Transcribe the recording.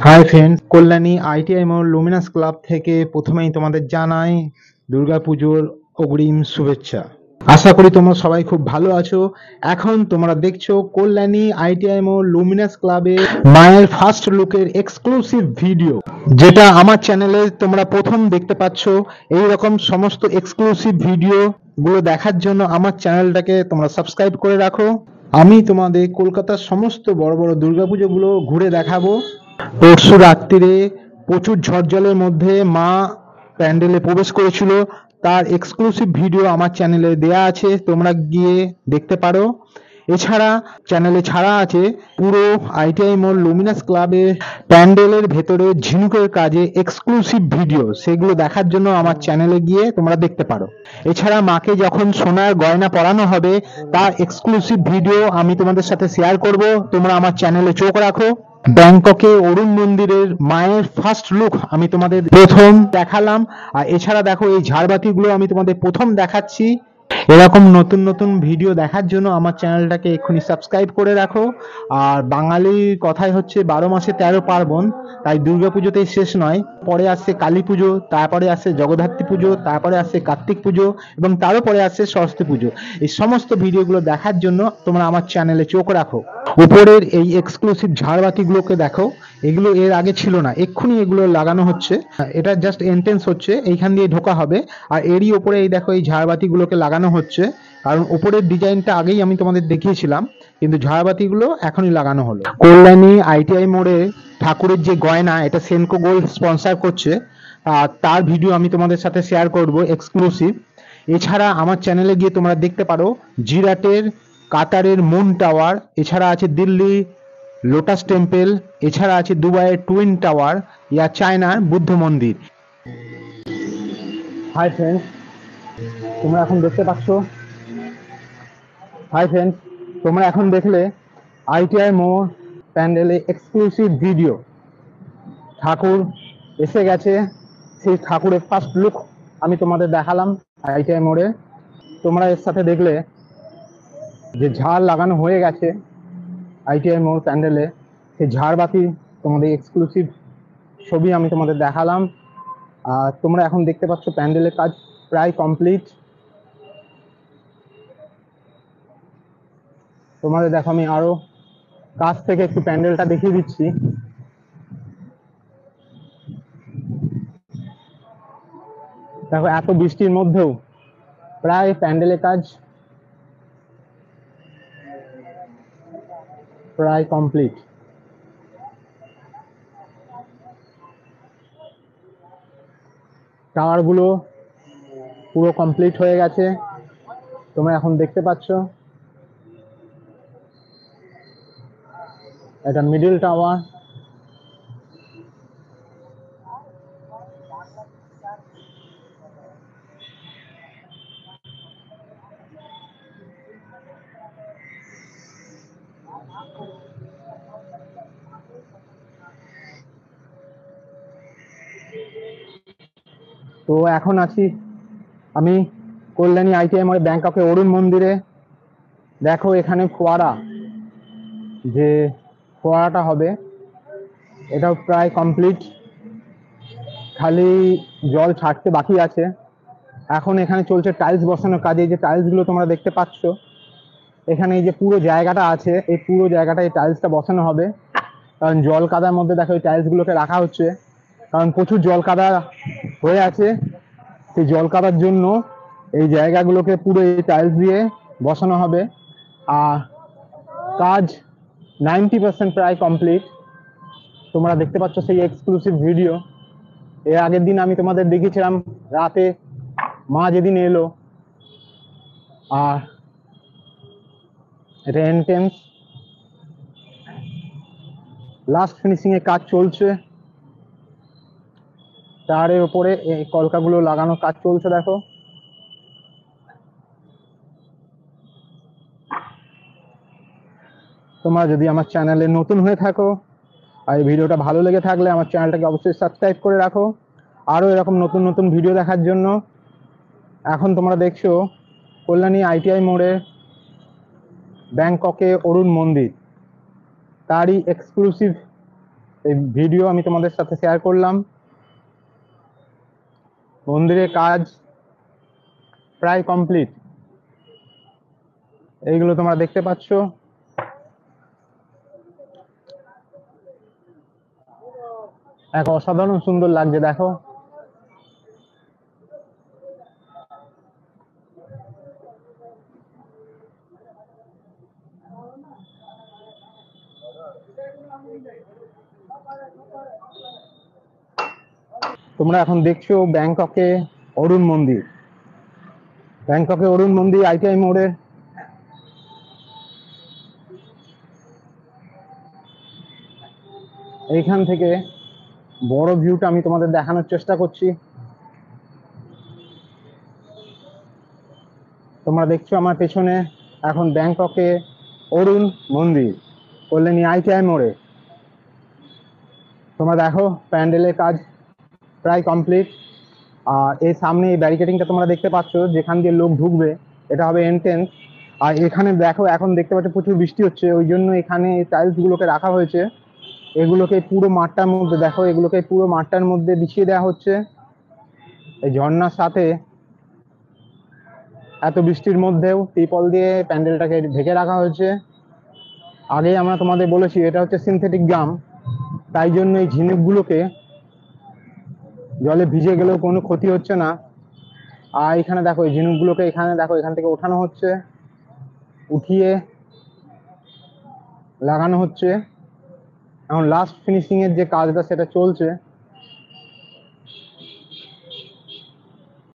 Hi friends, Kalyani ITI মোড় Luminous club থেকে প্রথমেই তোমাদের জানাই দুর্গাপুজোর অগ্রিম শুভেচ্ছা। আশা করি তোমরা সবাই খুব ভালো আছো। এখন তোমরা দেখছো কল্যাণী আইটিআই মোড় লুমিনাস ক্লাবে মায়ের ফার্স্ট লুকের এক্সক্লুসিভ ভিডিও, যেটা আমার চ্যানেলে তোমরা প্রথম দেখতে পাচ্ছ। এই রকম সমস্ত এক্সক্লুসিভ ভিডিও গুলো দেখার জন্য আমার চ্যানেলটাকে তোমরা সাবস্ক্রাইব করে রাখো। আমি তোমাদের কলকাতার সমস্ত বড় বড় দুর্গাপুজোগুলো ঘুরে দেখাবো। পরশু রাত্রিরে প্রচুর ঝড়জলের মধ্যে মা প্যান্ডেলে প্রবেশ করেছিল, তার এক্সক্লুসিভ ভিডিও আমার চ্যানেলে দেয়া আছে, তোমরা গিয়ে দেখতে পারো। এছাড়া চ্যানেলে ছাড়া আছে পুরো আইটিআই মোড় লুমিনাস ক্লাবে প্যান্ডেলের ভেতরে ঝিনুকের কাজে এক্সক্লুসিভ ভিডিও, সেগুলো দেখার জন্য আমার চ্যানেলে গিয়ে তোমরা দেখতে পারো। এছাড়া মাকে যখন সোনার গয়না পরানো হবে তার এক্সক্লুসিভ ভিডিও আমি তোমাদের সাথে শেয়ার করব, তোমরা আমার চ্যানেলে চোখ রাখো। ব্যাংককে অরুণ মন্দিরের মায়ের ফার্স্ট লুক আমি তোমাদের প্রথম দেখালাম, আর এছাড়া দেখো এই ঝাড়বাতিগুলো আমি তোমাদের প্রথম দেখাচ্ছি। এরকম নতুন নতুন ভিডিও দেখার জন্য আমার চ্যানেলটাকে এক্ষুনি সাবস্ক্রাইব করে রাখো। আর বাঙালির কথাই হচ্ছে 12 মাসে 13 পার্বণ, তাই দুর্গাপুজোতেই শেষ নয়, পরে আসছে কালী পুজো, তারপরে আসছে জগদ্ধাত্রী পুজো, তারপরে আসছে কার্তিক পুজো এবং তারও পরে আসছে সরস্বতী পুজো। এই সমস্ত ভিডিওগুলো দেখার জন্য তোমরা আমার চ্যানেলে চোখ রাখো। উপরের এই এক্সক্লুসিভ ঝাড়বাতিগুলোকে দেখো, এগুলো এর আগে ছিল না, এক্ষুনি এগুলো লাগানো হচ্ছে। এটা জাস্ট এন্ট্রেন্স হচ্ছে, এইখান দিয়ে ঢোকা হবে। আর এরই ওপরে এই দেখো এই ঝাড়বাতিগুলোকে লাগানো হচ্ছে, কারণ উপরের ডিজাইনটা আগেই আমি তোমাদের দেখিয়েছিলাম, কিন্তু ঝাড়বাতিগুলো এখনই লাগানো হলো। কল্যাণী আইটিআই মোড়ে ঠাকুরের যে গয়না, এটা সেনকো গোল্ড স্পন্সর করছে, আর তার ভিডিও আমি তোমাদের সাথে শেয়ার করব এক্সক্লুসিভ। এছাড়া আমার চ্যানেলে গিয়ে তোমরা দেখতে পারো জিরাটের কাতারের মুন টাওয়ার, এছাড়া আছে দিল্লি লোটাস টেম্পল, এছাড়া আছে দুবাইয়ের টুইন টাওয়ার, ইয়া চায়নার বুদ্ধ মন্দির। হাই ফ্রেন্ডস, তোমরা এখন দেখতে পাচ্ছ হাই ফ্রেন্ডস তোমরা এখন দেখলে আইটিআই মোড় প্যান্ডেলে এক্সক্লুসিভ ভিডিও। ঠাকুর এসে গেছে, সেই ঠাকুরের ফার্স্ট লুক আমি তোমাদের দেখালাম আইটিআই মোড়ে। তোমরা এর সাথে দেখলে যে ঝাড় লাগানো হয়ে গেছে আইটিআই মোড় প্যান্ডেলে, সেই ঝাড়বাতি তোমাদের এক্সক্লুসিভ ছবি আমি তোমাদের দেখালাম। আর তোমরা এখন দেখতে পাচ্ছ প্যান্ডেলের কাজ প্রায় কমপ্লিট। তোমাদের দেখো আমি আরো কাছ থেকে একটু প্যান্ডেলটা দেখিয়ে দিচ্ছি। দেখো এত বৃষ্টির মধ্যেও প্রায় প্যান্ডেলের কাজ প্রায় কমপ্লিট। টাওয়ার গুলো পুরো কমপ্লিট হয়ে গেছে, তোমরা এখন দেখতে পাচ্ছ। এটা মিডল টাওয়ার। তো এখন আছি আমি কল্যাণী আইটিআই মোড়ে ব্যাংককে অরুণ মন্দিরে। দেখো এখানে ফোয়ারা, যে ফোয়ারাটা হবে এটাও প্রায় কমপ্লিট, খালি জল ছাড়তে বাকি আছে। এখন এখানে চলছে টাইলস বসানোর কাজ। এই যে টাইলস গুলো তোমরা দেখতে পাচ্ছ, এখানে এই যে পুরো জায়গাটা আছে, এই পুরো জায়গাটা এই টাইলসটা বসানো হবে। কারণ জল কাদার মধ্যে দেখো এই টাইলস গুলোকে রাখা হচ্ছে, কারণ প্রচুর জল কাদা হয়ে আছে। সেই জল কাদার জন্য এই জায়গাগুলোকে পুরো এই টাইলস দিয়ে বসানো হবে। আর কাজ 90% প্রায় কমপ্লিট। তোমরা দেখতে পাচ্ছ সেই এক্সক্লুসিভ ভিডিও। এর আগের দিন আমি তোমাদের দেখিয়েছিলাম রাতে মা যেদিন এলো। আর এটা এন্ট্রেন্স, লাস্ট ফিনিশিং এর কাজ চলছে। তারের উপরে এই কলকাগুলো লাগানোর কাজ চলছে। দেখো তোমরা যদি আমার চ্যানেলে নতুন হয়ে থাকো আর এই ভিডিওটা ভালো লেগে থাকলে আমার চ্যানেলটাকে অবশ্যই সাবস্ক্রাইব করে রাখো আরো এরকম নতুন নতুন ভিডিও দেখার জন্য। এখন তোমরা দেখছো কল্যাণী আইটিআই মোড়ে ব্যাংককে অরুণ মন্দির, তারই এক্সক্লুসিভ এই ভিডিও আমি তোমাদের সাথে শেয়ার করলাম। মন্দিরের কাজ প্রায় কমপ্লিট, এইগুলো তোমরা দেখতে পাচ্ছ। এক অসাধারণ সুন্দর লাগছে, দেখো। তোমরা এখন দেখছো ব্যাংককে অরুণ মন্দির। ব্যাংককে অরুণ মন্দির আইটিআই মোড়ে। এইখান থেকে বড় ভিউটা আমি তোমাদের দেখানোর চেষ্টা করছি। তোমরা দেখছো আমার পেছনে এখন ব্যাংককে অরুণ মন্দির, কল্যাণী আইটিআই মোড়ে। তোমরা দেখো প্যান্ডেলের কাজ প্রায় কমপ্লিট। আর এর সামনে এই ব্যারিকেডিংটা তোমরা দেখতে পাচ্ছ, যেখান দিয়ে লোক ঢুকবে, এটা হবে এন্ট্রেন্স। আর এখানে দেখো এখন দেখতে পাচ্ছ প্রচুর বৃষ্টি হচ্ছে, ওই জন্য এখানে টাইলস গুলোকে রাখা হয়েছে। এগুলোকে পুরো মাঠটার মধ্যে দেখো, এগুলোকে পুরো মাঠটার মধ্যে বিছিয়ে দেওয়া হচ্ছে এই ঝর্ণার সাথে। এত বৃষ্টির মধ্যেও ত্রিপল দিয়ে প্যান্ডেলটাকে ঢেকে রাখা হয়েছে। আগেই আমরা তোমাদের বলেছি এটা হচ্ছে সিনথেটিক গ্রাম, তাই জন্য এই ঝিনুকগুলোকে জলে ভিজে গেলেও কোনো ক্ষতি হচ্ছে না। আর এখানে দেখো এই ঝিনুকগুলোকে এখানে দেখো এখান থেকে ওঠানো হচ্ছে, উঠিয়ে লাগানো হচ্ছে। এখন লাস্ট ফিনিশিং এর যে কাজটা সেটা চলছে।